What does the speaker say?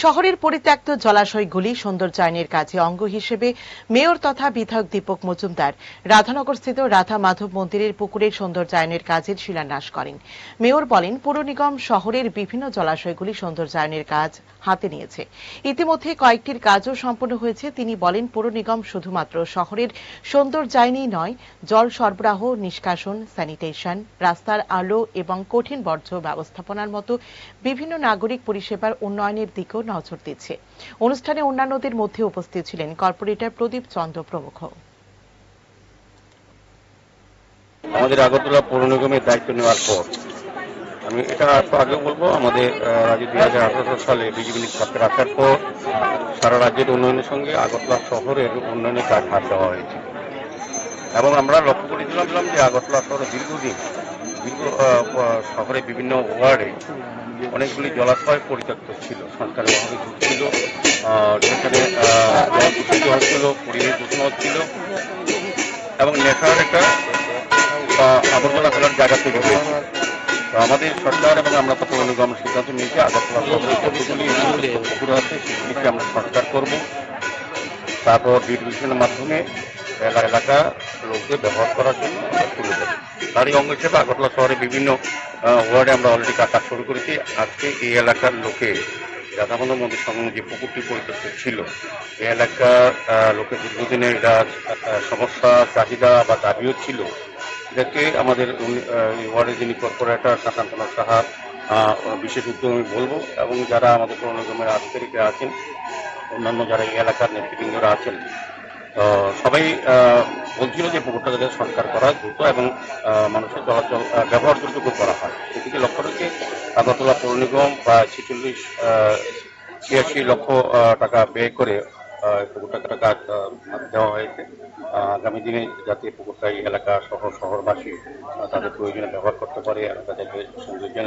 শহরের পরিত্যক্ত জলাশয়গুলি সৌন্দর্যায়নের কাজে অঙ্গ হিসেবে মেয়র তথা বিধায়ক দীপক মজুমদার রাধানগরস্থিত রাধা মাধব মন্দিরের পুকুরের সৌন্দর্যায়নের কাজের শিলান্যাস করেন। মেয়র বলেন, পৌর নিগম শহরের বিভিন্ন জলাশয়গুলি সৌন্দর্যায়নের কাজ হাতে নিয়েছে। ইতিমধ্যে কয়েকটির কাজও সম্পন্ন হয়েছে। তিনি বলেন, পৌর নিগম শুধুমাত্র শহরের সৌন্দর্যায়নই নয়, জল সরবরাহ, নিষ্কাশন, স্যানিটেশন, রাস্তার আলো এবং কঠিন বর্জ্য ব্যবস্থাপনার মতো বিভিন্ন নাগরিক পরিষেবার উন্নয়নের দিকেও নজর দিচ্ছে। অনুষ্ঠানে অন্যান্যদের মধ্যে উপস্থিত ছিলেন কর্পোরেটর প্রদীপ চন্দ্র প্রমুখ। আমাদের আগরতলা পৌর নিগমের দায়িত্ব নেওয়ার পর আমি এটা আগে বলবো, আমাদের রাজ্যে 2018 সালে বিজেপি সরকার আসার পর সারা রাজ্যের উন্নয়নের সঙ্গে আগরতলা শহরের উন্নয়নের কাজ হাত দেওয়া হয়েছে এবং আমরা লক্ষ্য করেছিলাম যে আগরতলা শহরে দীর্ঘদিন শহরে বিভিন্ন ওয়ার্ডে অনেকগুলি জলাশয় পরিত্যক্ত ছিল, সংস্কারের অভাবে ছিল, সেখানে জল দূষিত হচ্ছিল, পরিবেশ দূষণ হচ্ছিল এবং নেশার একটা আবর্জনা ফেলার জায়গা তৈরি হয়েছে। তো আমাদের সরকার এবং আমরা তো পৌর নিগম সিদ্ধান্ত নিয়েছি আগরতলা শহরে যতগুলি পুকুর আছে সেগুলিকে আমরা সংস্কার করব, তারপর ডিভিশনের মাধ্যমে এলাকা লোকদের ব্যবহার করার জন্য তুলে দেবো। তারই অঙ্গ হিসেবে আগরতলা শহরে বিভিন্ন ওয়ার্ডে আমরা অলরেডি কাজ শুরু করেছি। আজকে এই এলাকার লোকে রাধাবন্ধ মন্দির সংলগ্ন যে পুকুরটি পরিত্যক্ত ছিল, এই এলাকার লোকের দীর্ঘদিনের এটা সমস্যা, চাহিদা বা দাবিও ছিল। এটাকে আমাদের ওয়ার্ডের যিনি কর্পোরেটর শান্তনু সাহা বিশেষ উদ্যোগ আমি বলবো, এবং যারা আমাদের পৌর নিগমের আধিকারিকরা আছেন, অন্যান্য যারা এই এলাকার নেতৃবৃন্দরা আছেন, সবাই বলছিল যে পুকুরটা যাতে সংস্কার করা দ্রুত এবং মানুষের চলাচল ব্যবহারযোগ্য করা হয়। সেদিকে লক্ষ্য রেখে আগরতলা পৌর নিগম প্রায় 86 লক্ষ টাকা ব্যয় করে পুকুরটাকে কাজ দেওয়া হয়েছে। আগামী দিনে যাতে পুকুরটা এই এলাকা শহরবাসী তাদের প্রয়োজনে ব্যবহার করতে পারে, এলাকা যাতে সৌন্দর্য